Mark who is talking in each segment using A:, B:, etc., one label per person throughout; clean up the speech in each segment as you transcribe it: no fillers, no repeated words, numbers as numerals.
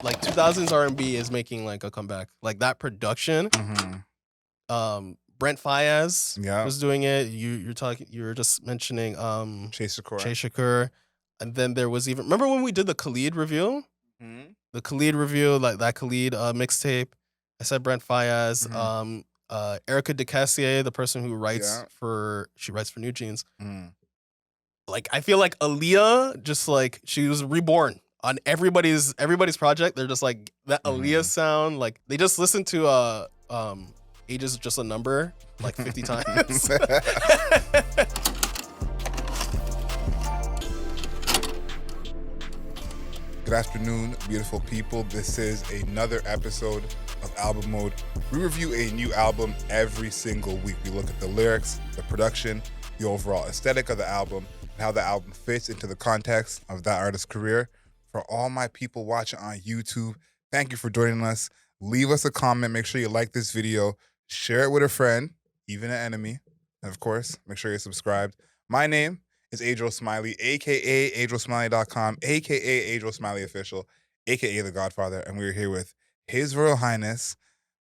A: like 2000s R&B is making like a comeback. Like that production. Brent Faiyaz was doing it. You were just mentioning St4r. And then there was even, remember when we did the Khalid review? The Khalid review, like that Khalid mixtape. I said Brent Faiyaz. Erica DeCassier, the person who writes she writes for New Jeans. Like I feel like Aaliyah, just like she was reborn on everybody's project. They're just like that Aaliyah sound. Like they just listened to Age is Just a Number like 50 times.
B: Good afternoon, beautiful people. This is another episode of Album Mode. We review a new album every single week. We look at the lyrics, the production, the overall aesthetic of the album, and how the album fits into the context of that artist's career. For all my people watching on YouTube, thank you for joining us. Leave us a comment. Make sure you like this video. Share it with a friend, even an enemy. And of course, make sure you're subscribed. My name is Adriel Smiley, a.k.a. AdrielSmiley.com, a.k.a. Adriel Smiley Official, a.k.a. The Godfather. And we're here with His Royal Highness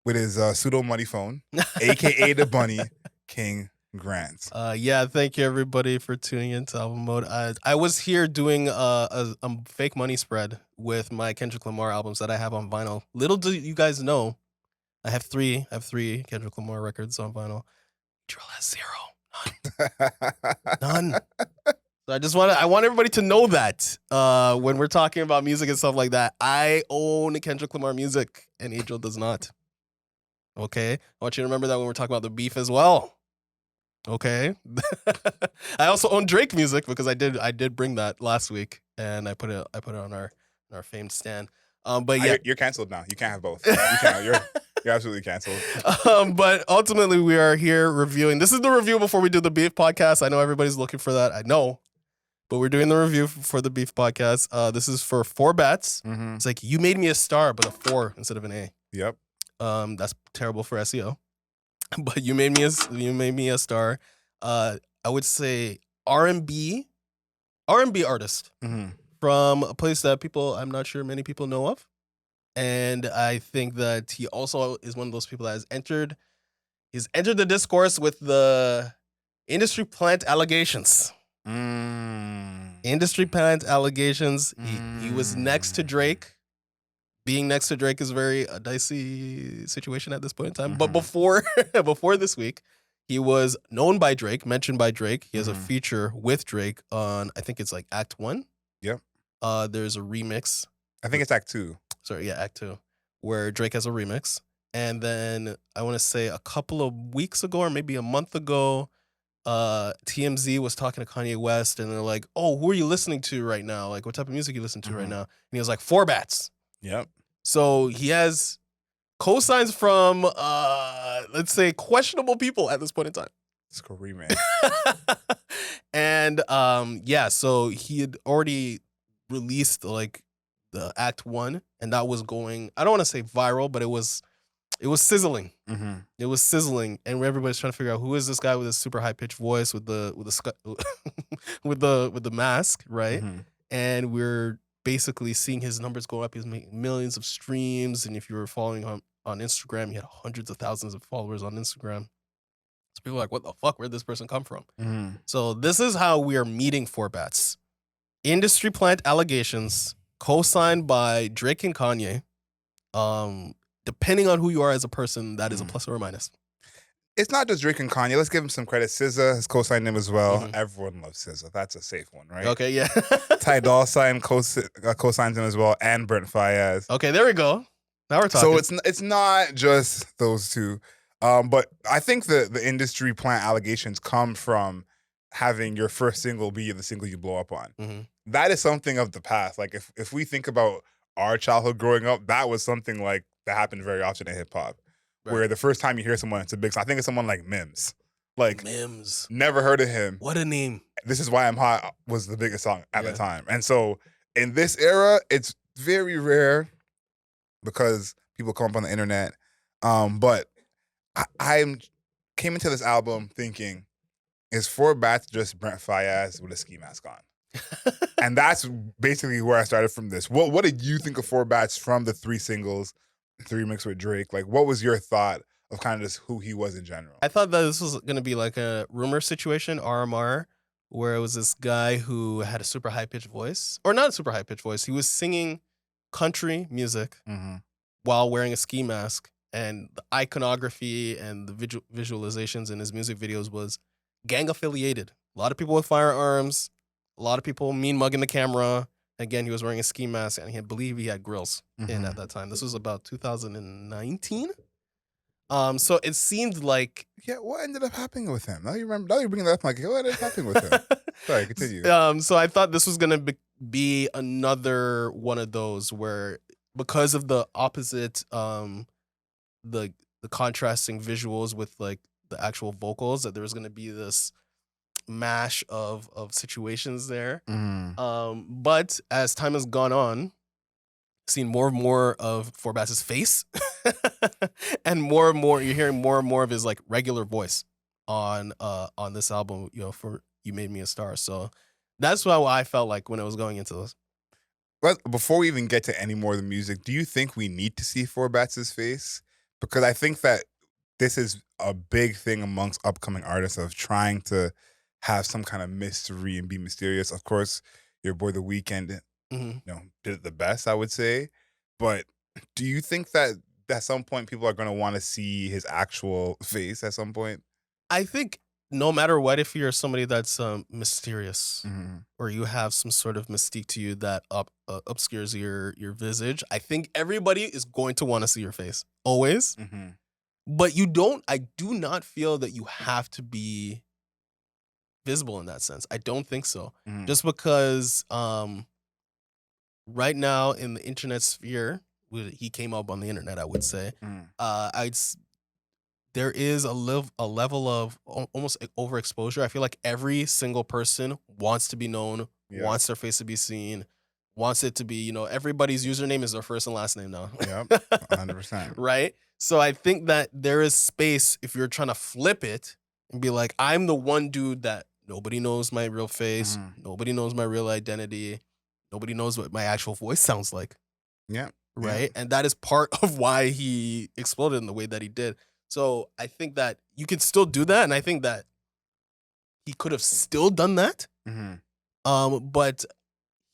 B: with his pseudo money phone, a.k.a. The Bunny, King Grant.
A: Yeah, thank you everybody for tuning into Album Mode. I was here doing a fake money spread with my Kendrick Lamar albums that I have on vinyl. Little do you guys know, I have three Kendrick Lamar records on vinyl. Adriel has zero. None. So I want everybody to know that when we're talking about music and stuff like that, I own Kendrick Lamar music and Adriel does not. Okay? I want you to remember that when we're talking about the beef as well. Okay? I also own Drake music because I did bring that last week and I put it on our famed stand. But yeah,
B: you're canceled now. You can't have both. You can't. You're absolutely canceled.
A: But ultimately, we are here reviewing. This is the review before we do the Beef podcast. I know everybody's looking for that. I know. But we're doing the review for the Beef podcast. This is for 4 bats. It's like, you made me a star, but a 4 instead of an A.
B: Yep.
A: That's terrible for SEO. But you made me a star. I would say R&B artist from a place that I'm not sure many people know of. And I think that he also is one of those people that has entered the discourse with the industry plant allegations. Industry plant allegations. He was next to Drake. Being next to Drake is a dicey situation at this point in time. But before this week, he was known by Drake, mentioned by Drake. He has a feature with Drake on, I think it's like Act 1.
B: Yep.
A: There's a remix.
B: I think it's Act 2.
A: Sorry, yeah, Act 2, where Drake has a remix. And then I want to say a couple of weeks ago or maybe a month ago, TMZ was talking to Kanye West and they're like, oh, who are you listening to right now? Like, what type of music you listen to right now? And he was like, 4 bats.
B: Yep.
A: So he has cosigns from, let's say, questionable people at this point in time.
B: Screaming.
A: And yeah, so he had already released like the Act 1, and that was going, I don't want to say viral, but it was sizzling. It was sizzling, and everybody's trying to figure out who is this guy with this super high pitched voice with the with the mask, right? And we're basically seeing his numbers go up. He's making millions of streams, and if you were following him on Instagram, he had hundreds of thousands of followers on Instagram. So people are like, what the fuck? Where'd this person come from? So this is how we are meeting 4 bats. Industry plant allegations, co-signed by Drake and Kanye. Depending on who you are as a person, that is a plus or a minus.
B: It's not just Drake and Kanye. Let's give him some credit. SZA has co-signed him as well. Everyone loves SZA. That's a safe one, right?
A: Okay, yeah.
B: Ty Dolla $ign co-signs him as well, and Brent Faiyaz.
A: Okay, there we go. Now we're talking.
B: So it's not just those two. But I think the industry plant allegations come from having your first single be the single you blow up on. That is something of the past. Like if we think about our childhood growing up, that was something like that happened very often in hip hop. Right. Where the first time you hear someone, it's a big song. I think it's someone like Mims. Like
A: Mims.
B: Never heard of him.
A: What a name.
B: This Is Why I'm Hot was the biggest song at the time. And so in this era, it's very rare because people come up on the internet. But I came into this album thinking, is 4 bats just Brent Faiyaz with a ski mask on? And that's basically where I started from this. What did you think of Four Bats from the 3 singles, the remix with Drake? Like, what was your thought of kind of just who he was in general?
A: I thought that this was gonna be like a rumor situation, RMR, where it was this guy who had a super high pitched voice, or not a super high pitched voice. He was singing country music while wearing a ski mask, and the iconography and the visualizations in his music videos was gang affiliated. A lot of people with firearms, a lot of people mean mugging the camera. Again, he was wearing a ski mask, and I believe he had grills in at that time. This was about 2019. So it seemed like
B: what ended up happening with him? Now you bringing that up. I'm like, what ended up happening with him? Sorry, continue.
A: So I thought this was gonna be another one of those where, because of the opposite, the contrasting visuals with like the actual vocals, that there was gonna be this mash of situations there. But as time has gone on, seen more and more of Four Bats' face, and more you're hearing more and more of his like regular voice on this album, for You Made Me a Star. So that's what I felt like when I was going into this.
B: But before we even get to any more of the music, do you think we need to see Four Bats' face? Because I think that this is a big thing amongst upcoming artists of trying to have some kind of mystery and be mysterious. Of course, your boy The Weeknd, did it the best, I would say. But do you think that at some point people are going to want to see his actual face at some point?
A: I think no matter what, if you're somebody that's mysterious, or you have some sort of mystique to you that obscures your visage, I think everybody is going to want to see your face always. But I do not feel that you have to be visible in that sense. I don't think so. Just because right now in the internet sphere, he came up on the internet, I would say, there is a level of almost overexposure. I feel like every single person wants to be known, wants their face to be seen, wants it to be, everybody's username is their first and last name now.
B: Yeah, 100%.
A: Right? So I think that there is space if you're trying to flip it and be like, I'm the one dude that nobody knows my real face, nobody knows my real identity, nobody knows what my actual voice sounds like.
B: Yeah.
A: Right? And that is part of why he exploded in the way that he did. So I think that you could still do that, and I think that he could have still done that. But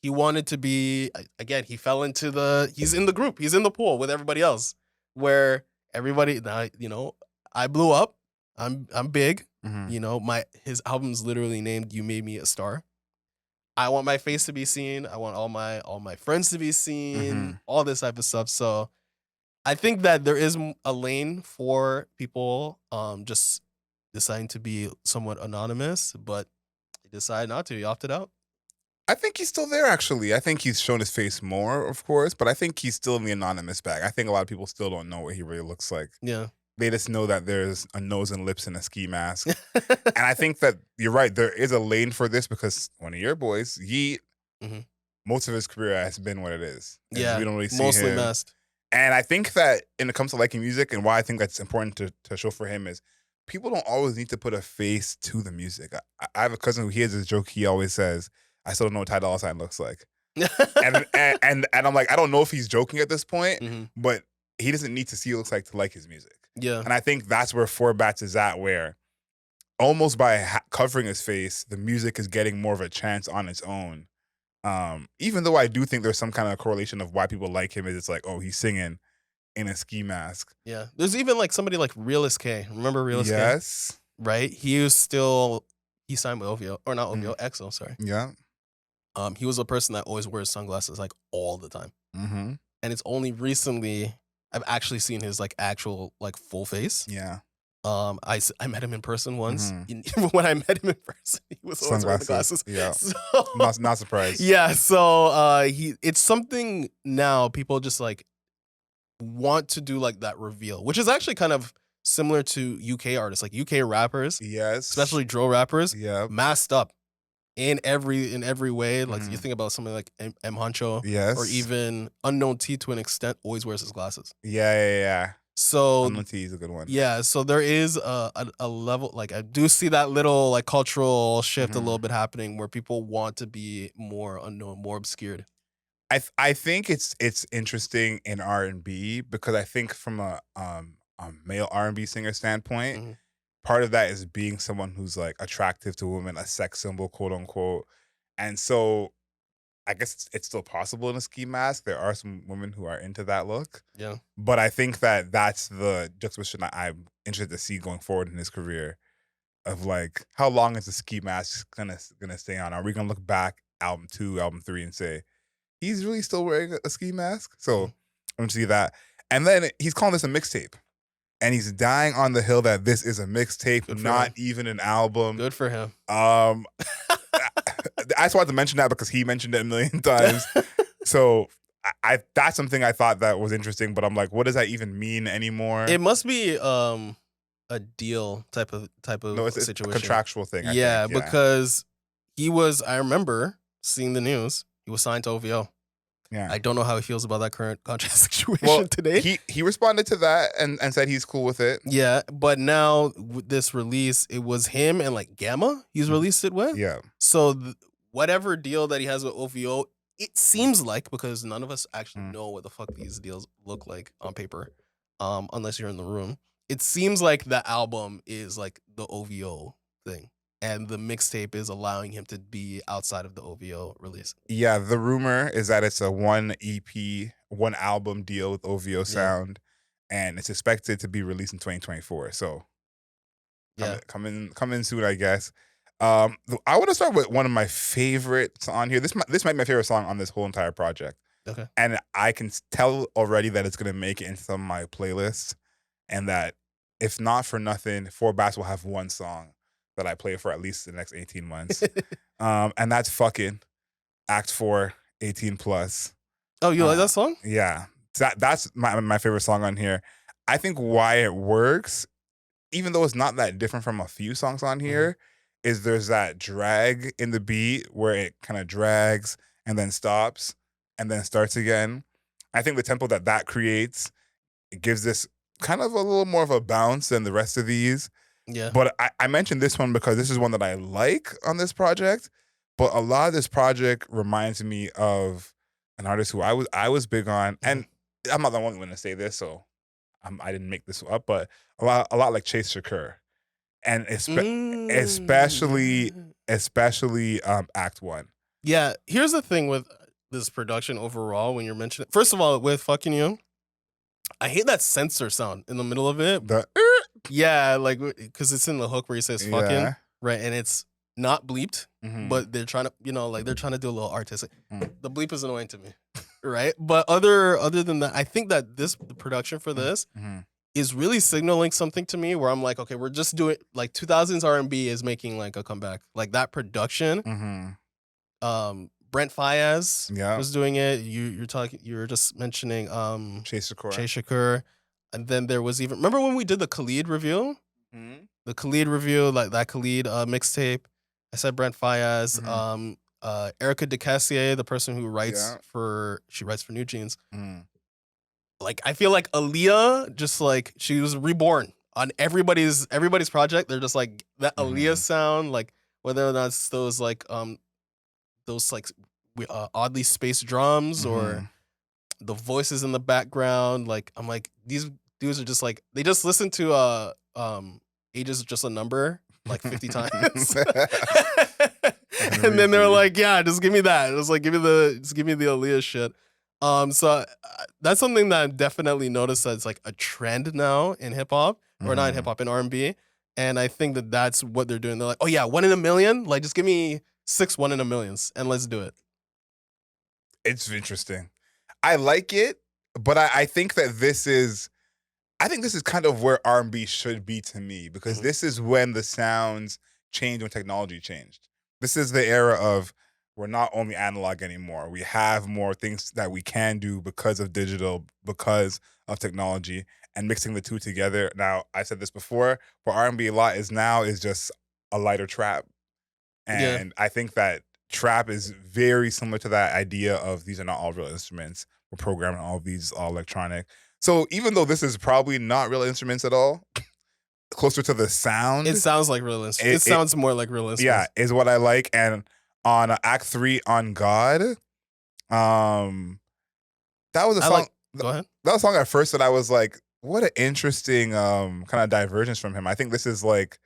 A: he wanted to be, again, he fell into he's in the group, he's in the pool with everybody else, where everybody, I blew up, I'm big, his album's literally named You Made Me a Star. I want my face to be seen, I want all my friends to be seen, all this type of stuff. So I think that there is a lane for people just deciding to be somewhat anonymous, but he decided not to. He opted out.
B: I think he's still there, actually. I think he's shown his face more, of course, but I think he's still in the anonymous bag. I think a lot of people still don't know what he really looks like.
A: Yeah.
B: They just know that there's a nose and lips and a ski mask. And I think that you're right. There is a lane for this because one of your boys, Yeet, most of his career has been what it is.
A: Yeah,
B: we don't really see
A: mostly
B: him.
A: masked.
B: And I think that when it comes to liking music, and why I think that's important to show for him is people don't always need to put a face to the music. I have a cousin who hears this joke. He always says, I still don't know what Ty Dolla $ign looks like. and I'm like, I don't know if he's joking at this point, but he doesn't need to see what it looks like to like his music.
A: Yeah.
B: And I think that's where Four Bats is at, where almost by covering his face, the music is getting more of a chance on its own. Even though I do think there's some kind of correlation of why people like him is it's like, oh, he's singing in a ski mask.
A: Yeah. There's even like somebody like Realist K. Remember Realist K?
B: Yes.
A: Right? He signed with OVO, or not OVO, EXO, sorry.
B: Yeah.
A: He was a person that always wears sunglasses like all the time. And it's only recently I've actually seen his like actual like full face.
B: Yeah.
A: I met him in person once. When I met him in person, he was always wearing the glasses.
B: Yeah.
A: So,
B: not surprised.
A: Yeah. So it's something now people just like want to do like that reveal, which is actually kind of similar to UK artists, like UK rappers.
B: Yes.
A: Especially drill rappers.
B: Yeah.
A: Masked up in every way. Like you think about something like M Huncho.
B: Yes.
A: Or even Unknown T to an extent always wears his glasses.
B: Yeah.
A: So
B: Unknown T is a good one.
A: yeah, so there is a level, like I do see that little like cultural shift a little bit happening where people want to be more unknown, more obscured.
B: I think it's interesting in R&B because I think from a male R&B singer standpoint,
A: Mhm.
B: part of that is being someone who's like attractive to women, a sex symbol, quote unquote. And so I guess it's still possible in a ski mask. There are some women who are into that look.
A: Yeah.
B: But I think that that's the juxtaposition that I'm interested to see going forward in his career of like, how long is the ski mask gonna stay on? Are we gonna look back album 2, album 3 and say, he's really still wearing a ski mask? So
A: Mhm.
B: I'm gonna see that. And then he's calling this a mixtape. And he's dying on the hill that this is a mixtape,
A: Good for
B: not
A: him.
B: even an album.
A: Good for him.
B: I just wanted to mention that because he mentioned it a million times. So I that's something I thought that was interesting, but I'm like, what does that even mean anymore?
A: It must be a deal type of
B: No, it's a
A: situation.
B: contractual thing.
A: Yeah,
B: I think.
A: because he was. I remember seeing the news. He was signed to OVO.
B: Yeah.
A: I don't know how he feels about that current contract situation today.
B: He responded to that and said he's cool with it.
A: Yeah, but now with this release, it was him and like Gamma he's released it with.
B: Yeah.
A: So whatever deal that he has with OVO, it seems like, because none of us actually know what the fuck these deals look like on paper, unless you're in the room. It seems like the album is like the OVO thing, and the mixtape is allowing him to be outside of the OVO release.
B: Yeah, the rumor is that it's a 1 EP, 1 album deal with OVO Sound, and it's expected to be released in 2024. So coming soon, I guess. I want to start with one of my favorites on here. This might be my favorite song on this whole entire project.
A: Okay.
B: And I can tell already that it's gonna make it into some of my playlists, and that if not for nothing, 4 Bats will have one song that I play for at least the next 18 months. And that's fucking Act 4, 18 plus.
A: Oh, you like that song?
B: Yeah. That's my favorite song on here. I think why it works, even though it's not that different from a few songs on here, is there's that drag in the beat where it kind of drags and then stops and then starts again. I think the tempo that creates, it gives this kind of a little more of a bounce than the rest of these.
A: Yeah.
B: But I mentioned this one because this is one that I like on this project. But a lot of this project reminds me of an artist who I was big on, and I'm not the only one to say this, so I didn't make this up. But a lot like Stickerz, and especially Act 1.
A: Yeah, here's the thing with this production overall. When you're mentioning, first of all, with Fucking You, I hate that censor sound in the middle of it. Yeah, like, because it's in the hook where he says fucking, right? And it's not bleeped, but they're trying to, they're trying to do a little artistic. The bleep is annoying to me, right? But other than that, I think that the production for this is really signaling something to me where I'm like, okay, we're just doing, like, 2000s R&B is making like a comeback. Like that production, Brent Faiyaz was doing it. You were just mentioning St4r. And then there was even, remember when we did the Khalid review? The Khalid review, like that Khalid mixtape. I said Brent Faiyaz. Erica DeCassier, the person who writes for New Jeans. Like, I feel like Aaliyah, just like, she was reborn on everybody's project. They're just like that Aaliyah sound, like whether or not it's those oddly spaced drums or the voices in the background. Like, I'm like, these dudes are just like, they just listen to Age is Just a Number like 50 times. And then they're like, yeah, just give me that. It was like, just give me the Aaliyah shit. So that's something that I've definitely noticed that's like a trend now in hip hop, or not in hip hop, in R&B. And I think that that's what they're doing. They're like, oh yeah, 1 in a million. Like, just give me 6 1 in a millions and let's do it.
B: It's interesting. I like it, but I think that this is kind of where R&B should be to me, because this is when the sounds changed, when technology changed. This is the era of, we're not only analog anymore. We have more things that we can do because of digital, because of technology, and mixing the two together. Now, I said this before, but R&B a lot is just a lighter trap. And I think that trap is very similar to that idea of these are not all real instruments. we're programming all these all electronic. So even though this is probably not real instruments at all, closer to the sound.
A: It sounds like real instruments. It sounds more like real instruments.
B: Yeah, is what I like. And on Act 3 on God, that was a song.
A: Go ahead.
B: That was a song at first that I was like, what an interesting kind of divergence from him. I think this is like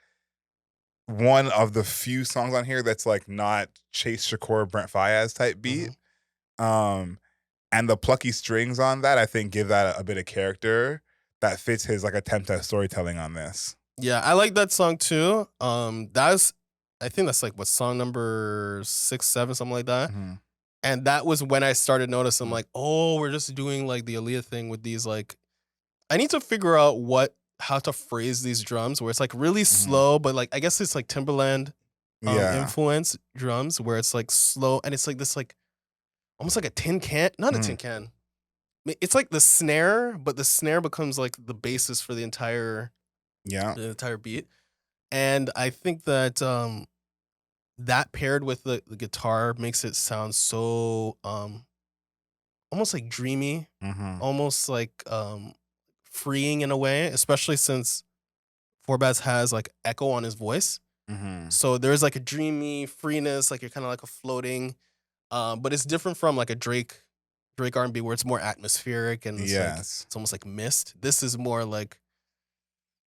B: one of the few songs on here that's like not Chase Shakur, Brent Faiyaz type beat. And the plucky strings on that, I think, give that a bit of character that fits his like attempt at storytelling on this.
A: Yeah, I like that song too. I think that's like what, song number 6, 7, something like that. And that was when I started noticing, like, oh, we're just doing like the Aaliyah thing with these, like, I need to figure out how to phrase these drums where it's like really slow, but like I guess it's like Timberland influence drums where it's like slow and it's like this like almost like a tin can, not a tin can. It's like the snare, but the snare becomes like the basis for the entire beat. And I think that that paired with the guitar makes it sound so almost like dreamy, almost like freeing in a way, especially since 4bats has like echo on his voice. So there's like a dreamy freeness, like you're kind of like a floating, but it's different from like a Drake R&B where it's more atmospheric and it's like, it's almost like mist. This is more like,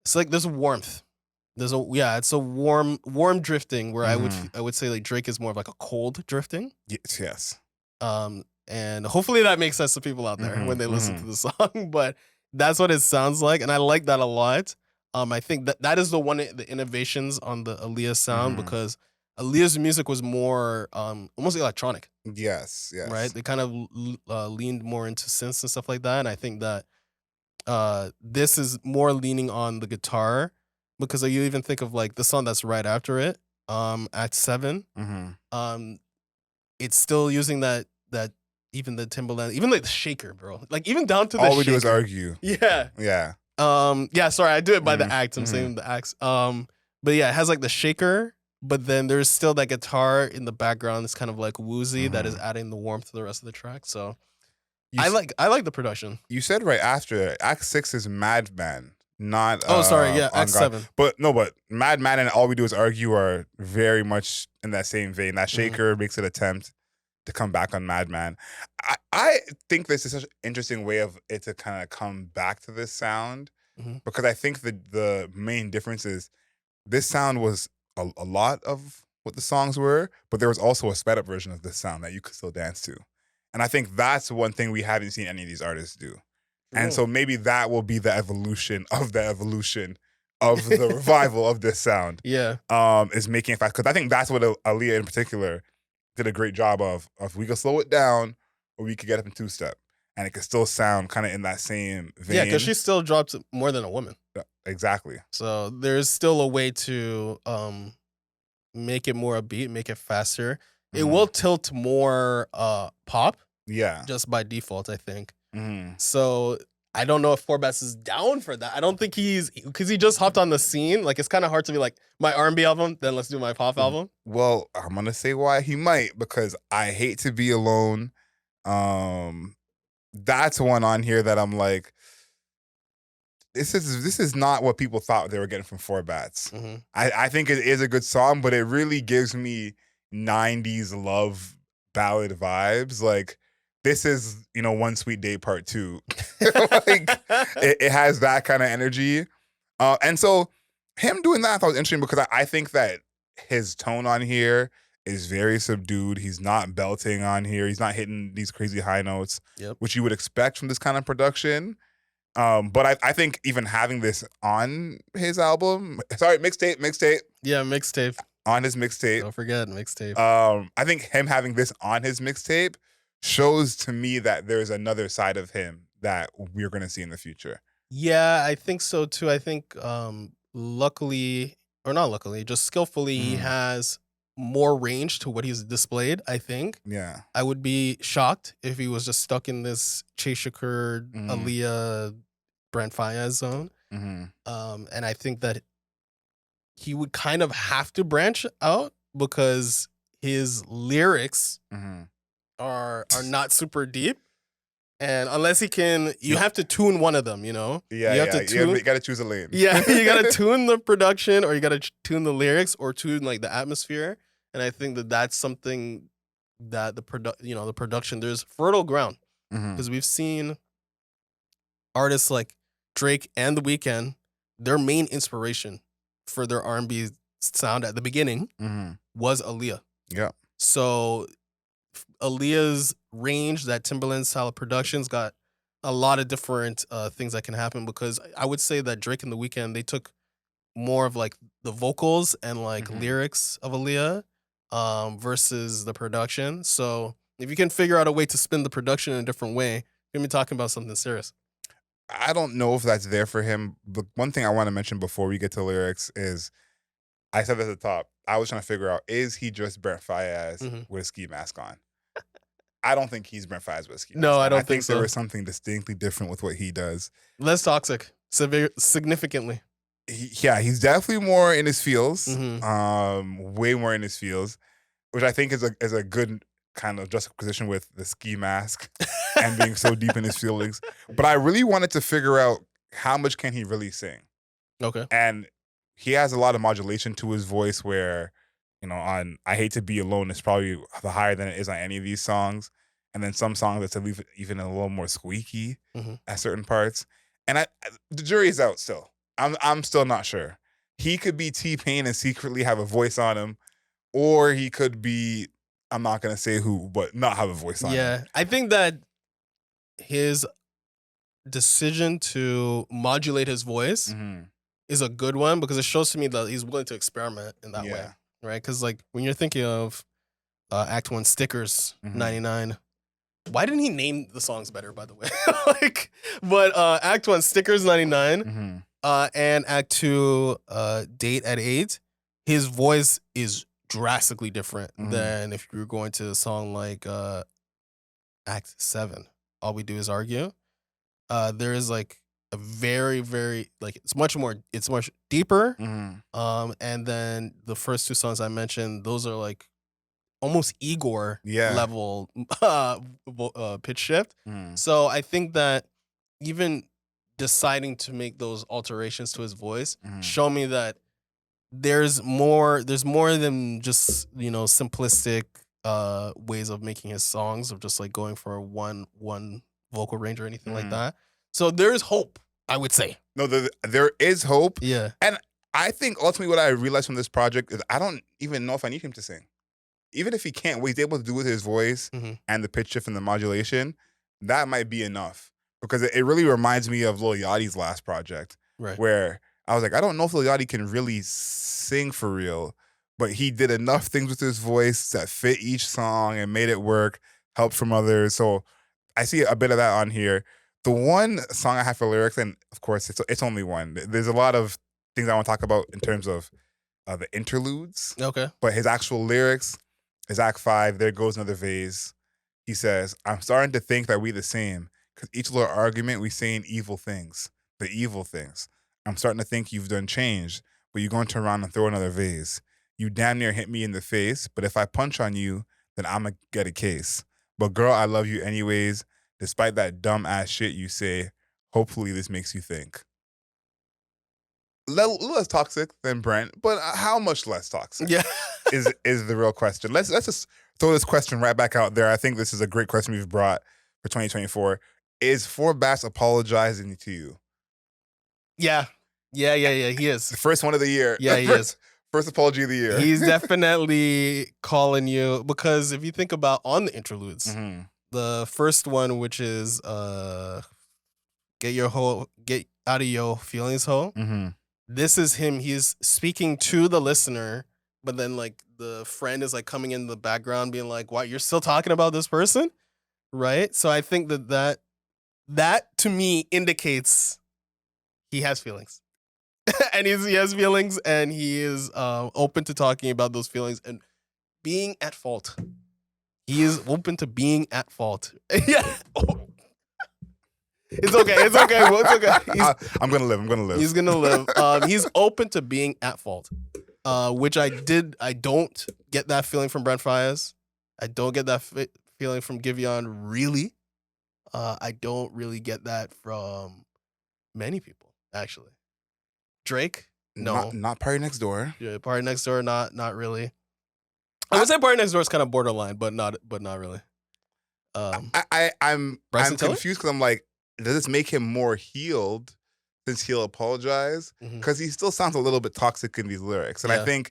A: it's like there's warmth. It's a warm drifting where I would say like Drake is more of like a cold drifting.
B: Yes.
A: And hopefully that makes sense to people out there when they listen to the song. But that's what it sounds like, and I like that a lot. I think that is the innovations on the Aaliyah sound because Aaliyah's music was more almost electronic.
B: Yes.
A: Right. They kind of leaned more into synths and stuff like that, and I think that this is more leaning on the guitar. Because you even think of like the song that's right after it, Act 7. It's still using that even the Timberland, even like the shaker, bro. Like even down to the
B: all we
A: shaker.
B: do is argue.
A: Yeah. Sorry, I do it by the acts. I'm saying the acts. But yeah, it has like the shaker, but then there's still that guitar in the background. It's kind of like woozy that is adding the warmth to the rest of the track. So I like the production.
B: You said right after Act 6 is Madman. Not
A: Act 7.
B: But Madman and All We Do Is Argue are very much in that same vein. That shaker makes an attempt to come back on Madman. I think this is such an interesting way of it to kind of come back to this sound because I think the main difference is this sound was a lot of what the songs were, but there was also a sped up version of this sound that you could still dance to. And I think that's one thing we haven't seen any of these artists do. And so maybe that will be the evolution of the revival of this sound.
A: Yeah.
B: Is making it fast. Because I think that's what Aaliyah in particular did a great job of we could slow it down or we could get up in 2-step. And it could still sound kind of in that same vein.
A: Yeah, because she still drops more than a woman.
B: Exactly.
A: So there's still a way to make it more upbeat, make it faster. It will tilt more pop.
B: Yeah.
A: Just by default, I think. So I don't know if 4bats is down for that. I don't think because he just hopped on the scene. Like it's kind of hard to be like my R&B album, then let's do my pop album.
B: Well, I'm gonna say why he might, because I Hate to Be Alone. That's one on here that I'm like, this is not what people thought they were getting from 4bats. I think it is a good song, but it really gives me 90s love ballad vibes. Like, this is, One Sweet Day Part 2. Like, it has that kind of energy. And so him doing that I thought was interesting because I think that his tone on here is very subdued. He's not belting on here. He's not hitting these crazy high notes, which you would expect from this kind of production. But I think even having this on his album, mixtape.
A: Yeah, mixtape.
B: On his mixtape.
A: Don't forget mixtape.
B: I think him having this on his mixtape shows to me that there's another side of him that we're going to see in the future.
A: Yeah, I think so too. I think luckily, or not luckily, just skillfully, he has more range to what he's displayed, I think.
B: Yeah.
A: I would be shocked if he was just stuck in this Chase Shakur, Aaliyah, Brent Faiyaz zone. And I think that he would kind of have to branch out because his lyrics are not super deep. And unless he can, you have to tune one of them, you know?
B: Yeah,
A: you have to tune.
B: You got to choose a lane.
A: Yeah, you got to tune the production, or you got to tune the lyrics, or tune like the atmosphere. And I think that that's something that the production, there's fertile ground, because we've seen artists like Drake and The Weeknd, their main inspiration for their R&B sound at the beginning was Aaliyah.
B: Yeah.
A: So Aaliyah's range, that Timbaland style of productions, got a lot of different things that can happen, because I would say that Drake and The Weeknd, they took more of like the vocals and like lyrics of Aaliyah versus the production. So if you can figure out a way to spin the production in a different way, you're going to be talking about something serious.
B: I don't know if that's there for him, but one thing I want to mention before we get to lyrics is, I said this at the top, I was trying to figure out, is he just Brent Faiyaz with a ski mask on? I don't think he's Brent Faiyaz with a ski mask on.
A: I don't think so.
B: There is something distinctly different with what he does.
A: Less toxic, significantly.
B: He's definitely more in his feels, way more in his feels, which I think is a good kind of juxtaposition with the ski mask and being so deep in his feelings. But I really wanted to figure out, how much can he really sing?
A: Okay.
B: And he has a lot of modulation to his voice where, you know, on I Hate to Be Alone, it's probably the higher than it is on any of these songs. And then some songs that's even a little more squeaky at certain parts. And the jury is out still. I'm still not sure. He could be T-Pain and secretly have a voice on him, or he could be, I'm not going to say who, but not have a voice on him.
A: Yeah, I think that his decision to modulate his voice is a good one, because it shows to me that he's willing to experiment in that way, right? Because like when you're thinking of Act 1 Stickerz 99, why didn't he name the songs better, by the way? But Act 1 Stickerz 99 and Act 2 Date at 8, his voice is drastically different than if you're going to a song like Act 7, All We Do Is Argue. There is like a very, very, like, it's much deeper. And then the first two songs I mentioned, those are like almost Igor level pitch shift. So I think that even deciding to make those alterations to his voice show me that there's more than just, you know, simplistic ways of making his songs, of just like going for one vocal range or anything like that. So there is hope, I would say.
B: No, there is hope.
A: Yeah.
B: And I think ultimately what I realized from this project is, I don't even know if I need him to sing. Even if he can't, what he's able to do with his voice and the pitch shift and the modulation, that might be enough. Because it really reminds me of Lil Yachty's last project, where I was like, I don't know if Lil Yachty can really sing for real, but he did enough things with his voice that fit each song and made it work, helped from others. So I see a bit of that on here. The one song I have for lyrics, and of course it's only one. There's a lot of things I want to talk about in terms of the interludes.
A: Okay.
B: But his actual lyrics is Act 5, There Goes Another Vase. He says, I'm starting to think that we the same, because each little argument we saying evil things, the evil things. I'm starting to think you've done changed, but you're going to turn around and throw another vase. You damn near hit me in the face, but if I punch on you, then I'm going to get a case. But girl, I love you anyways. Despite that dumb ass shit you say, hopefully this makes you think. Less toxic than Brent, but how much less toxic?
A: Yeah.
B: is the real question. Let's just throw this question right back out there. I think this is a great question we've brought for 2024. Is 4r Bass apologizing to you?
A: Yeah. He is.
B: The first one of the year.
A: Yeah, he is.
B: First apology of the year.
A: He's definitely calling you, because if you think about on the interludes, the first one, which is get out of your feelings hole. This is him. He's speaking to the listener, but then like the friend is like coming in the background being like, "What, you're still talking about this person?" Right? So I think that to me indicates he has feelings. And he has feelings, and he is open to talking about those feelings and being at fault. He is open to being at fault. Yeah. It's okay. It's okay.
B: I'm gonna live.
A: He's gonna live. He's open to being at fault, which I don't get that feeling from Brent Faiyaz. I don't get that feeling from Giveon, really. I don't really get that from many people, actually. Drake, no.
B: Not Party Next Door.
A: Yeah, Party Next Door, not really. I
B: I-
A: would say Party Next Door is kind of borderline, but not really.
B: I'm
A: Bryson Tiller?
B: confused because I'm like, does this make him more healed since he'll apologize?
A: Mhm.
B: Because he still sounds a little bit toxic in these lyrics, and I
A: Yeah.
B: think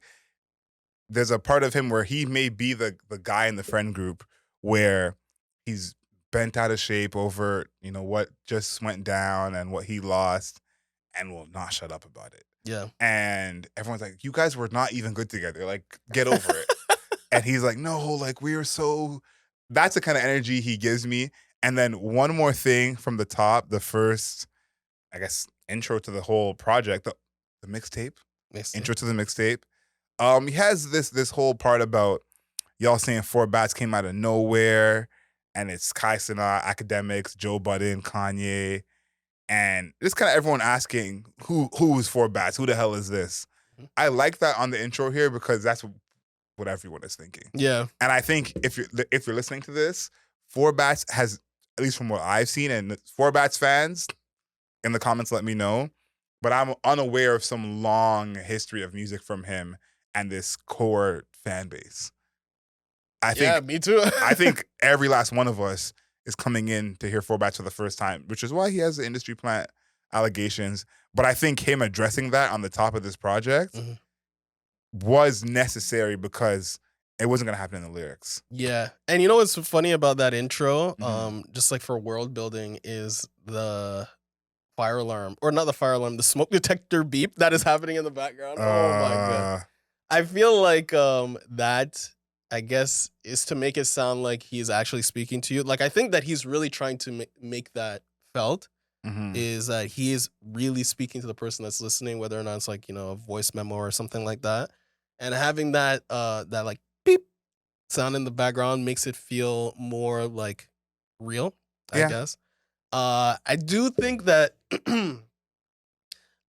B: there's a part of him where he may be the guy in the friend group where he's bent out of shape over what just went down and what he lost, and will not shut up about it.
A: Yeah.
B: And everyone's like, you guys were not even good together. Like, get over it. And he's like, no, like we were so. That's the kind of energy he gives me. And then one more thing from the top, the first, I guess, intro to the whole project, the mixtape, intro to the mixtape. He has this whole part about y'all saying 4 Bats came out of nowhere, and it's Kai Cenat, Academics, Joe Budden, Kanye, and just kind of everyone asking who is 4 Bats, who the hell is this?
A: Mhm.
B: I like that on the intro here because that's what everyone is thinking.
A: Yeah.
B: And I think if you're listening to this, 4 Bats has, at least from what I've seen, and 4 Bats fans in the comments let me know, but I'm unaware of some long history of music from him and this core fan base.
A: Yeah, me too.
B: I think every last one of us is coming in to hear 4 Bats for the first time, which is why he has the industry plant allegations. But I think him addressing that on the top of this project
A: Mhm.
B: was necessary because it wasn't going to happen in the lyrics.
A: Yeah. And you know what's funny about that intro,
B: Mhm.
A: just like for world building, is the fire alarm, or not the fire alarm, the smoke detector beep that is happening in the background. Oh my god. I feel like that, I guess, is to make it sound like he's actually speaking to you. Like, I think that he's really trying to make that felt,
B: Mhm.
A: is that he is really speaking to the person that's listening, whether or not it's like, a voice memo or something like that. And having that that like beep sound in the background makes it feel more like real, I
B: Yeah.
A: guess. I do think that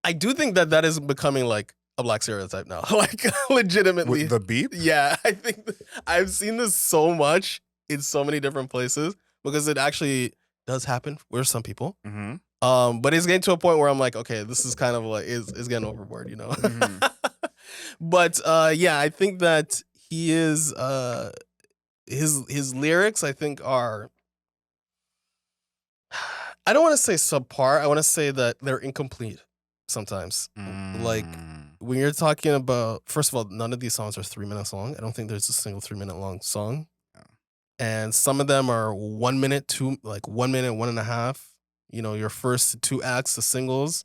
A: that is becoming like a black stereotype now. Like, legitimately.
B: With the beep?
A: Yeah, I think I've seen this so much in so many different places because it actually does happen with some people.
B: Mhm.
A: But it's getting to a point where I'm like, okay, this is kind of like is getting overboard,
B: Mhm.
A: But yeah, I think that he is his lyrics, I think, are, I don't want to say subpar. I want to say that they're incomplete sometimes. Like, when you're talking about, first of all, none of these songs are 3 minutes long. I don't think there's a single 3 minute long song.
B: Yeah.
A: And some of them are 1 minute, 1 minute, 1.5. Your first 2 acts, the singles.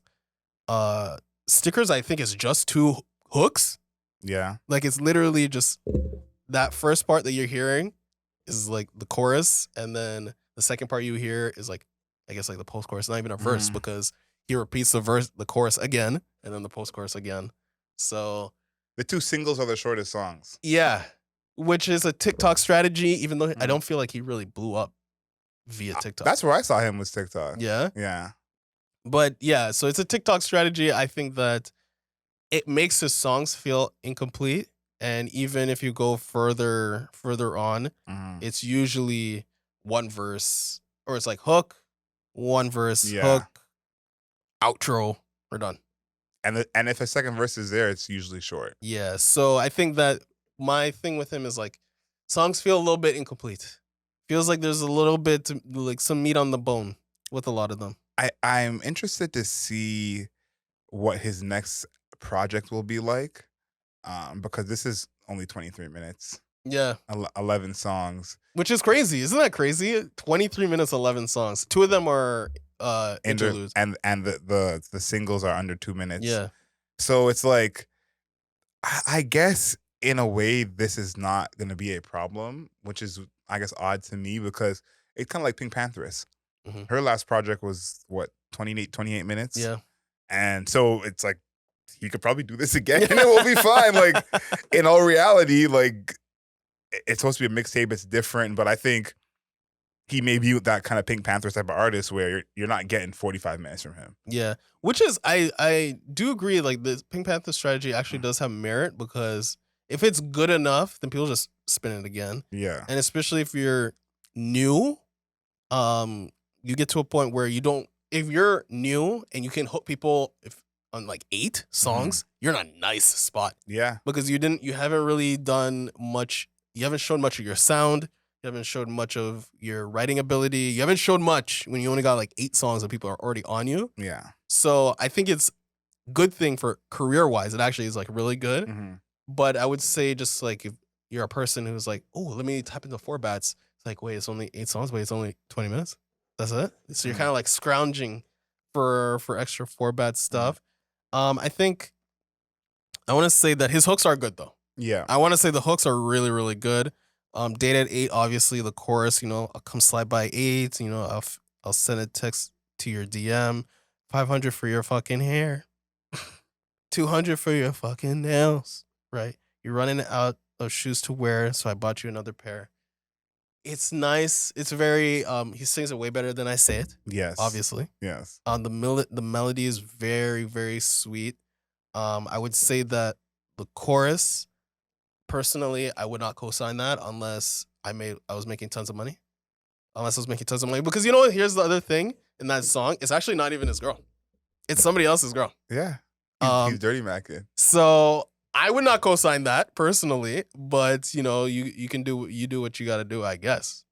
A: Stickerz, I think, is just 2 hooks.
B: Yeah.
A: Like, it's literally just that first part that you're hearing is like the chorus, and then the second part you hear is like, I guess, like the post chorus, not even a verse, because he repeats the chorus again, and then the post chorus again. So
B: the 2 singles are the shortest songs.
A: Yeah, which is a TikTok strategy, even though I don't feel like he really blew up via TikTok.
B: That's where I saw him, was TikTok.
A: Yeah?
B: Yeah.
A: But yeah, so it's a TikTok strategy. I think that it makes his songs feel incomplete. And even if you go further on, it's usually one verse, or it's like hook, one verse, hook, outro, we're done.
B: And if a second verse is there, it's usually short.
A: Yeah, so I think that my thing with him is like, songs feel a little bit incomplete. Feels like there's a little bit like some meat on the bone with a lot of them.
B: I'm interested to see what his next project will be like, because this is only 23 minutes.
A: Yeah.
B: 11 songs.
A: Which is crazy. Isn't that crazy? 23 minutes, 11 songs. 2 of them are interludes.
B: And the singles are under 2 minutes.
A: Yeah.
B: So it's like, I guess in a way this is not going to be a problem, which is, I guess, odd to me because it's kind of like Pink Pantheress.
A: Mm-hmm.
B: Her last project was what, 28 minutes?
A: Yeah.
B: And so it's like, he could probably do this again and it will be fine. Like, in all reality, like, it's supposed to be a mixtape, it's different, but I think he may be that kind of Pink Panther type of artist where you're not getting 45 minutes from him.
A: Yeah, which is, I do agree, like, the Pink Panther strategy actually does have merit, because if it's good enough, then people just spin it again.
B: Yeah.
A: And especially if you're new, you get to a point where you don't. If you're new and you can hook people on like 8 songs, you're in a nice spot.
B: Yeah.
A: Because you haven't really done much. You haven't shown much of your sound. You haven't showed much of your writing ability. You haven't showed much when you only got like 8 songs that people are already on you.
B: Yeah.
A: So I think it's a good thing for career-wise. It actually is like really good. But I would say just like if you're a person who's like, oh, let me tap into 4 bats. It's like, wait, it's only 8 songs. Wait, it's only 20 minutes. That's it. So you're kind of like scrounging for extra 4 bat stuff. I think I want to say that his hooks are good though.
B: Yeah.
A: I want to say the hooks are really, really good. Date at 8, obviously the chorus, I'll come slide by 8, I'll send a text to your DM, 500 for your fucking hair, 200 for your fucking nails, right? You're running out of shoes to wear, so I bought you another pair. It's nice. It's very, he sings it way better than I say it.
B: Yes.
A: Obviously.
B: Yes.
A: The melody is very, very sweet. I would say that the chorus, personally, I would not co-sign that unless I was making tons of money. Unless I was making tons of money. Because you know what? Here's the other thing in that song. It's actually not even his girl. It's somebody else's girl.
B: Yeah. He's dirty macking.
A: So I would not co-sign that personally, but you do what you got to do, I guess.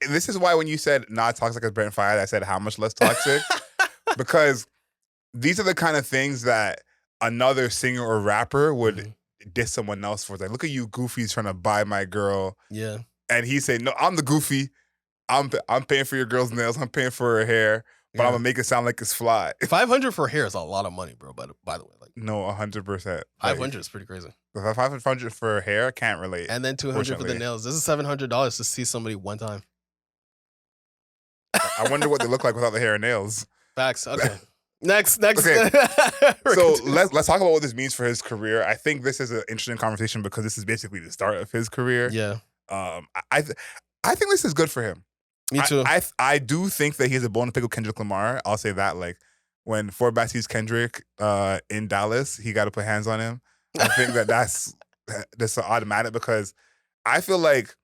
B: This is why when you said not toxic as Brent Faiyaz, I said how much less toxic, because these are the kind of things that another singer or rapper would diss someone else for. Like, look at you goofies trying to buy my girl.
A: Yeah.
B: And he said, no, I'm the goofy. I'm paying for your girl's nails. I'm paying for her hair. But I'm gonna make it sound like it's fly.
A: 500 for hair is a lot of money, bro. But by the way, like
B: no, 100%.
A: 500 is pretty crazy.
B: 500 for hair, can't relate.
A: And then 200 for the nails. This is $700 to see somebody one time.
B: I wonder what they look like without the hair and nails.
A: Facts. Okay. Next.
B: Okay. So let's talk about what this means for his career. I think this is an interesting conversation because this is basically the start of his career.
A: Yeah.
B: I think this is good for him.
A: Me too.
B: I do think that he has a bone to pick with Kendrick Lamar. I'll say that. Like when 4bat sees Kendrick in Dallas, he got to put hands on him. I think that's automatic because I feel like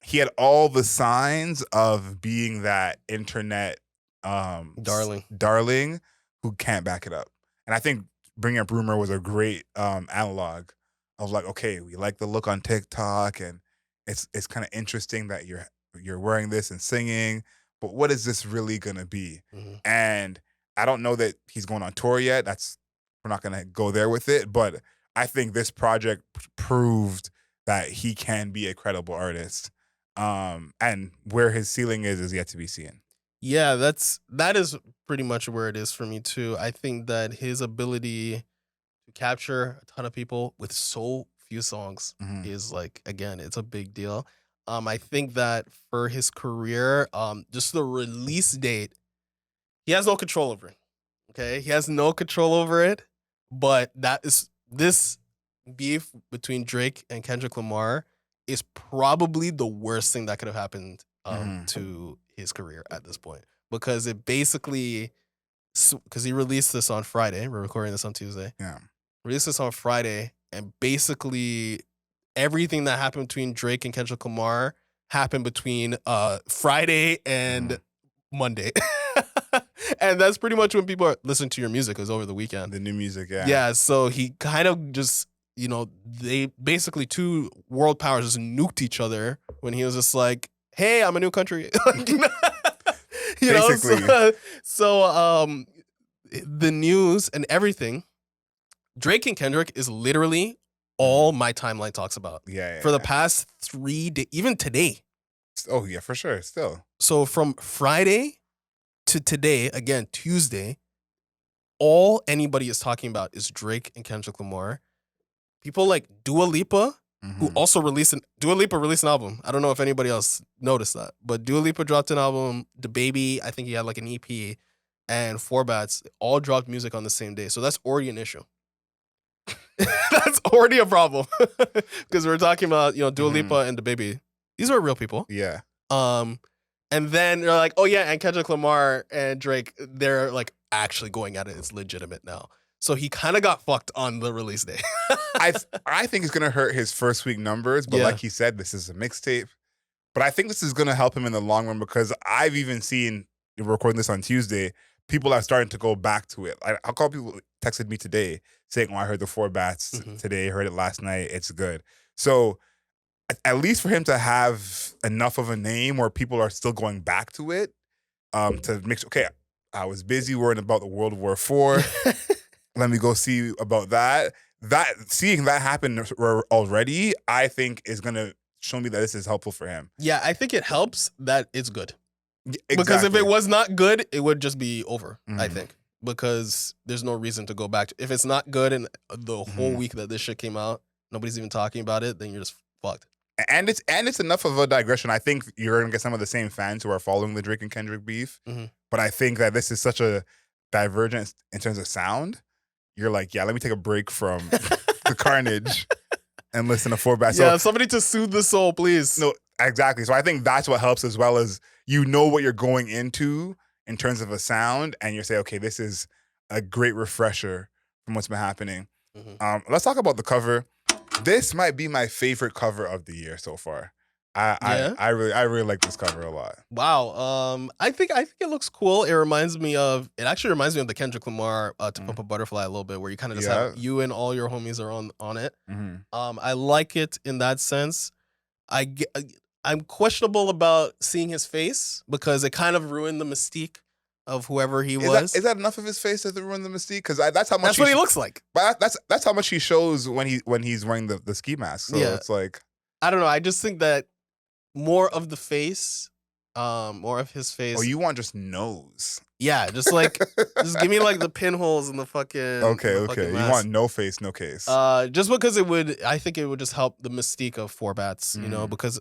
B: he had all the signs of being that internet darling who can't back it up. And I think bringing up Rumor was a great analog of like, okay, we like the look on TikTok and it's kind of interesting that you're wearing this and singing, but what is this really gonna be? And I don't know that he's going on tour yet. We're not gonna go there with it, but I think this project proved that he can be a credible artist. And where his ceiling is yet to be seen.
A: Yeah, that is pretty much where it is for me too. I think that his ability to capture a ton of people with so few songs is like, again, it's a big deal. I think that for his career, just the release date, he has no control over it. Okay, he has no control over it. But this beef between Drake and Kendrick Lamar is probably the worst thing that could have happened to his career at this point, because it basically, because he released this on Friday. We're recording this on Tuesday.
B: Yeah,
A: released this on Friday, and basically everything that happened between Drake and Kendrick Lamar happened between Friday and Monday. And that's pretty much when people listen to your music, is over the weekend.
B: The new music, yeah.
A: Yeah, so he kind of just, they basically, two world powers just nuked each other when he was just like, hey, I'm a new country.
B: Basically.
A: So the news and everything, Drake and Kendrick is literally all my timeline talks about.
B: Yeah.
A: For the past 3 days, even today.
B: Oh, yeah, for sure, still.
A: So from Friday to today, again, Tuesday, all anybody is talking about is Drake and Kendrick Lamar. People like Dua Lipa, who also Dua Lipa released an album. I don't know if anybody else noticed that, but Dua Lipa dropped an album. DaBaby, I think he had like an EP, and 4bats all dropped music on the same day. So that's already an issue. That's already a problem, because we're talking about Dua Lipa and DaBaby. These are real people.
B: Yeah.
A: And then they're like, oh yeah, and Kendrick Lamar and Drake, they're like actually going at it. It's legitimate now. So he kind of got fucked on the release day.
B: I think it's gonna hurt his first week numbers, but like he said, this is a mixtape. But I think this is going to help him in the long run because I've even seen, we're recording this on Tuesday, people are starting to go back to it. A couple people texted me today saying, I heard the 4 bats today, heard it last night, it's good. So at least for him to have enough of a name where people are still going back to it, to make sure, okay, I was busy worrying about the World War IV. Let me go see about that. Seeing that happen already, I think is going to show me that this is helpful for him.
A: Yeah, I think it helps that it's good.
B: Exactly.
A: Because if it was not good, it would just be over, I think. Because there's no reason to go back to. If it's not good and the whole week that this shit came out, nobody's even talking about it, then you're just fucked.
B: And it's enough of a digression. I think you're gonna get some of the same fans who are following the Drake and Kendrick beef. But I think that this is such a divergence in terms of sound. You're like, yeah, let me take a break from the carnage and listen to 4 bats.
A: Yeah, somebody to soothe the soul, please.
B: No, exactly. So I think that's what helps, as well as you know what you're going into in terms of a sound, and you say, okay, this is a great refresher from what's been happening. Let's talk about the cover. This might be my favorite cover of the year so far. I really like this cover a lot.
A: Wow. I think it looks cool. It actually reminds me of the Kendrick Lamar To Pump a Butterfly a little bit, where you kind of just have you and all your homies are on it. I like it in that sense. I'm questionable about seeing his face because it kind of ruined the mystique of whoever he was.
B: Is that enough of his face to ruin the mystique? Because that's how much.
A: That's what he looks like.
B: But that's how much he shows when he's wearing the ski mask. So it's like,
A: I don't know. I just think that more of the face, more of his face.
B: Oh, you want just nose?
A: Yeah, just just give me like the pinholes in the fucking.
B: Okay. You want no face, no case.
A: Just because I think it would just help the mystique of 4 bats, you know, because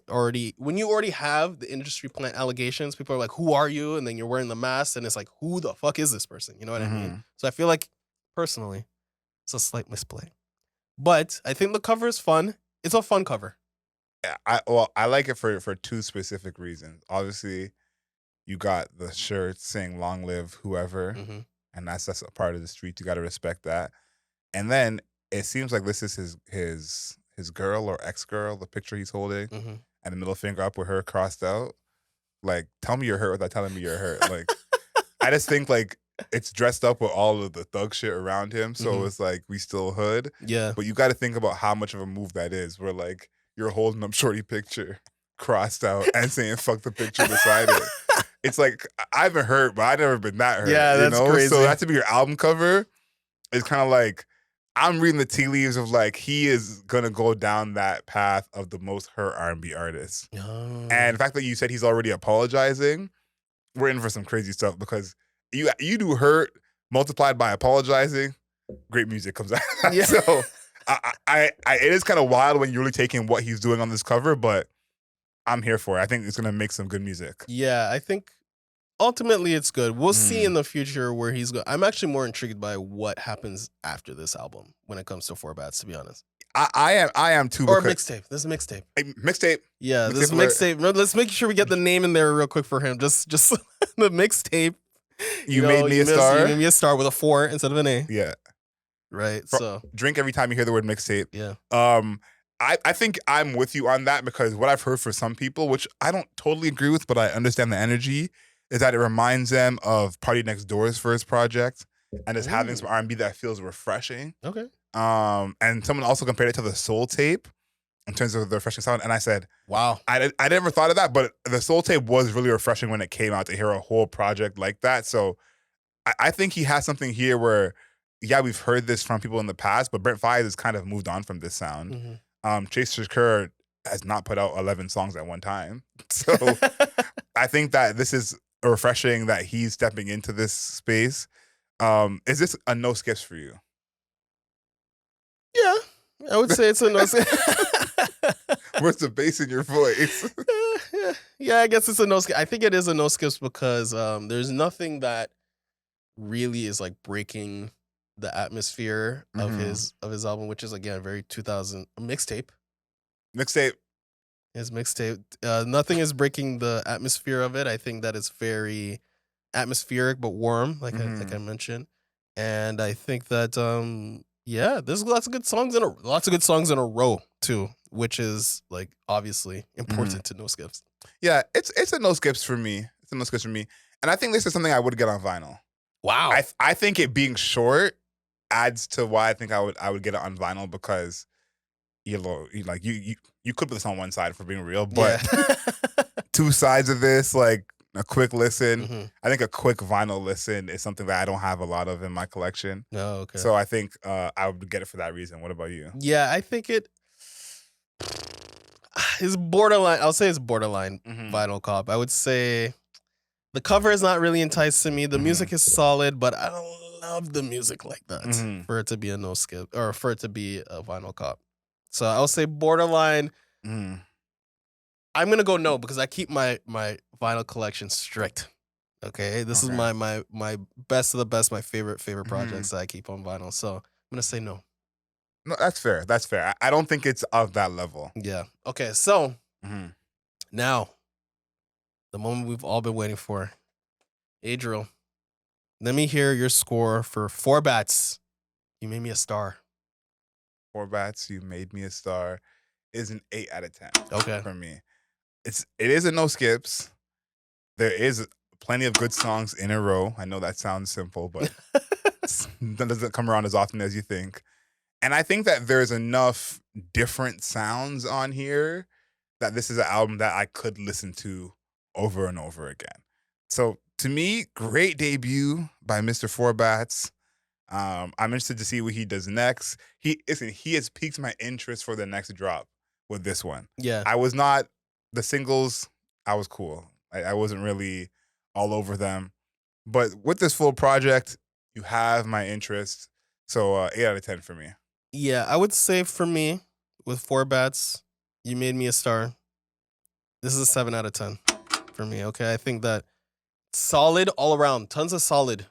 A: when you already have the industry plant allegations, people are like, who are you? And then you're wearing the mask and it's like, who the fuck is this person? You know what I mean? So I feel like, personally, it's a slight misplay. But I think the cover is fun. It's a fun cover.
B: Yeah, I like it for 2 specific reasons. Obviously, you got the shirt saying "Long live whoever," and that's a part of the street. You got to respect that. And then it seems like this is his girl or ex-girl, the picture he's holding, and the middle finger up with her crossed out. Like, tell me you're hurt without telling me you're hurt. Like, I just think like it's dressed up with all of the thug shit around him, so it's like we still hood.
A: Yeah, but
B: you got to think about how much of a move that is. Where like you're holding up shorty picture crossed out and saying fuck the picture beside it. It's like, I've been hurt, but I've never been that hurt.
A: Yeah, that's crazy.
B: So that to be your album cover is kind of like, I'm reading the tea leaves of like, he is going to go down that path of the most hurt R&B artists.
A: Oh.
B: And the fact that you said he's already apologizing, we're in for some crazy stuff because you do hurt multiplied by apologizing, great music comes out.
A: Yeah.
B: So it is kind of wild when you're really taking what he's doing on this cover, but I'm here for it. I think it's going to make some good music.
A: Yeah, I think ultimately it's good. We'll see in the future where he's going. I'm actually more intrigued by what happens after this album when it comes to 4 bats, to be honest.
B: I am too.
A: Or mixtape. This is mixtape.
B: Mixtape.
A: Yeah, this is mixtape. Let's make sure we get the name in there real quick for him. Just the mixtape.
B: You made me a star.
A: You made me a star with a 4 instead of an A.
B: Yeah.
A: Right. So
B: drink every time you hear the word mixtape.
A: Yeah.
B: I think I'm with you on that because what I've heard for some people, which I don't totally agree with, but I understand the energy, is that it reminds them of Party Next Door's first project and is having some R&B that feels refreshing.
A: Okay.
B: And someone also compared it to the Soul Tape in terms of the refreshing sound. And I said,
A: wow,
B: I never thought of that, but the Soul Tape was really refreshing when it came out to hear a whole project like that. So I think he has something here where, yeah, we've heard this from people in the past, but Brent Faiyaz has kind of moved on from this sound. Chase Shakur has not put out 11 songs at one time. So I think that this is refreshing that he's stepping into this space. Is this a no skips for you?
A: Yeah, I would say it's a no skips.
B: Where's the bass in your voice?
A: Yeah, I guess it's a no skips. I think it is a no skips because there's nothing that really is like breaking the atmosphere of his album, which is again very 2000 mixtape. His mixtape. Nothing is breaking the atmosphere of it. I think that it's very atmospheric but warm, like I mentioned. And I think that there's lots of good songs in a row too, which is like obviously important to No Skips.
B: Yeah, it's a no skips for me. It's a no skips for me. And I think this is something I would get on vinyl.
A: Wow.
B: I think it being short adds to why I think I would get it on vinyl because you could put this on one side for being real, but two sides of this, like a quick listen.
A: Mm-hmm.
B: I think a quick vinyl listen is something that I don't have a lot of in my collection.
A: Oh, okay.
B: So I think I would get it for that reason. What about you?
A: Yeah, I think it is borderline. I'll say it's borderline vinyl cop. I would say the cover is not really enticing me. The music is solid, but I don't love the music like that for it to be a no skip or for it to be a vinyl cop. So I'll say borderline. I'm gonna go no because I keep my vinyl collection strict. Okay, this is my best of the best, my favorite projects that I keep on vinyl. So I'm gonna say no.
B: No, that's fair. That's fair. I don't think it's of that level.
A: Yeah. Okay. So now, the moment we've all been waiting for, Adriel. Let me hear your score for 4 Bats. You made me a star.
B: 4 Bats. You made me a star. Is an 8 out of 10.
A: Okay.
B: For me, it is a no skips. There is plenty of good songs in a row. I know that sounds simple, but that doesn't come around as often as you think. And I think that there's enough different sounds on here that this is an album that I could listen to over and over again. So to me, great debut by Mr. 4 Bats. I'm interested to see what he does next. He has piqued my interest for the next drop with this one.
A: Yeah.
B: I was not, the singles, I was cool. I wasn't really all over them. But with this full project, you have my interest. So 8 out of 10 for me.
A: Yeah, I would say for me, with 4 Bats, you made me a star. This is a 7 out of 10 for me, okay? I think that solid all around. Tons of solid.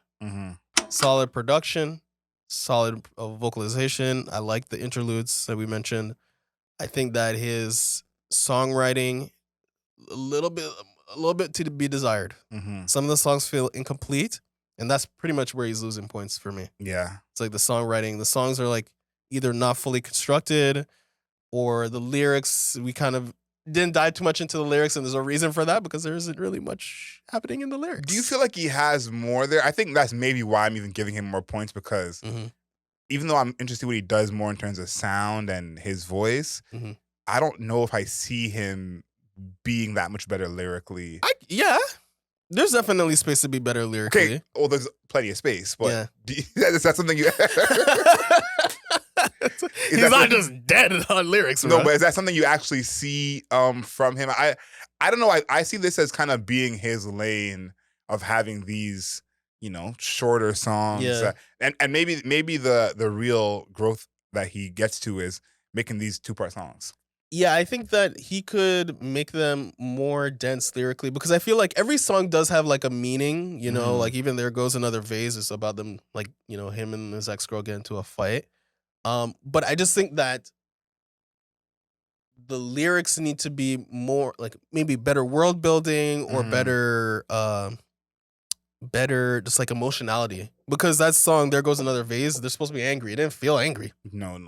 A: Solid production, solid vocalization. I like the interludes that we mentioned. I think that his songwriting, a little bit to be desired. Some of the songs feel incomplete, and that's pretty much where he's losing points for me.
B: Yeah.
A: It's like the songwriting. The songs are like either not fully constructed or the lyrics, we kind of didn't dive too much into the lyrics, and there's a reason for that because there isn't really much happening in the lyrics.
B: Do you feel like he has more there? I think that's maybe why I'm even giving him more points because even though I'm interested in what he does more in terms of sound and his voice, I don't know if I see him being that much better lyrically.
A: Yeah. There's definitely space to be better lyrically.
B: Okay, well, there's plenty of space, but
A: yeah.
B: Is that something you...
A: He's not just dead on lyrics,
B: No,
A: bro.
B: but is that something you actually see from him? I don't know. I see this as kind of being his lane of having these, shorter songs.
A: Yeah.
B: And maybe the real growth that he gets to is making these 2-part songs.
A: Yeah, I think that he could make them more dense lyrically because I feel like every song does have like a meaning, like even There Goes Another Vase is about them, like, him and his ex-girl get into a fight. But I just think that the lyrics need to be more like maybe better world building or better just like emotionality. Because that song, There Goes Another Vase, they're supposed to be angry. It didn't feel angry.
B: No.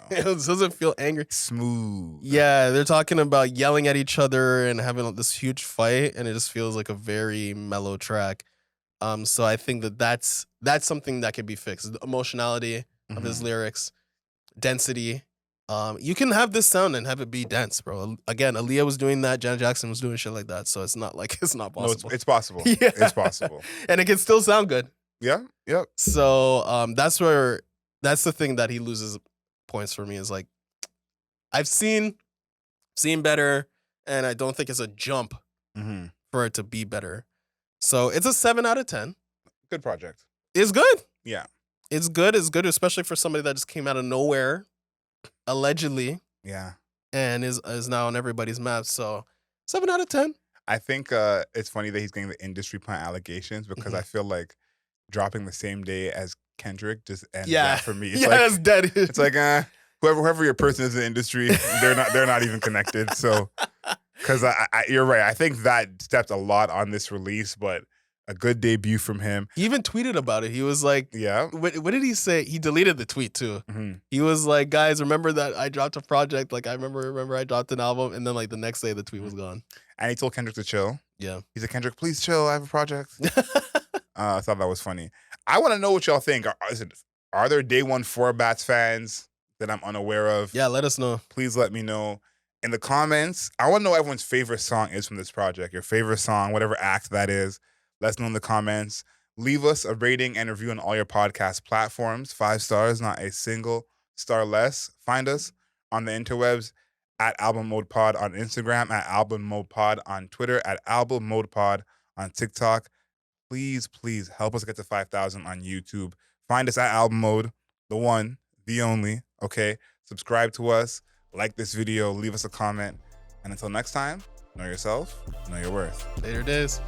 A: It doesn't feel angry.
B: Smooth.
A: Yeah, they're talking about yelling at each other and having this huge fight, and it just feels like a very mellow track. So I think that's something that can be fixed. The emotionality of his lyrics, density. You can have this sound and have it be dense, bro. Again, Aaliyah was doing that. Janet Jackson was doing shit like that. So it's not like it's not possible.
B: No, it's possible.
A: Yeah.
B: It's possible.
A: And it can still sound good.
B: Yeah. Yep.
A: So that's the thing that he loses points for me is like I've seen better, and I don't think it's a jump for it to be better. So it's a 7 out of 10.
B: Good project.
A: It's good.
B: Yeah.
A: It's good, especially for somebody that just came out of nowhere, allegedly.
B: Yeah.
A: And is now on everybody's map. So 7 out of 10.
B: I think it's funny that he's getting the industry plant allegations because I feel like dropping the same day as Kendrick just ends that for me. It's
A: that's dead.
B: It's like whoever your person is in the industry, they're not even connected. So because you're right. I think that stepped a lot on this release, but a good debut from him.
A: He even tweeted about it. He was like,
B: yeah.
A: What did he say? He deleted the tweet too. He was like, guys, remember that I dropped a project? Like I remember I dropped an album, and then like the next day the tweet was gone.
B: And he told Kendrick to chill.
A: Yeah.
B: He said, Kendrick, please chill. I have a project. I thought that was funny. I want to know what y'all think. Are there Day 1 4 Bats fans that I'm unaware of?
A: Yeah, let us know.
B: Please let me know in the comments. I want to know what everyone's favorite song is from this project. Your favorite song, whatever act that is. Let us know in the comments. Leave us a rating and review on all your podcast platforms. 5 stars, not a single star less. Find us on the interwebs at Album Mode Pod on Instagram, at Album Mode Pod on Twitter, at Album Mode Pod on TikTok. Please, please help us get to 5,000 on YouTube. Find us at Album Mode, the one, the only, okay? Subscribe to us, like this video, leave us a comment. And until next time, know yourself, know your worth.
A: Later days.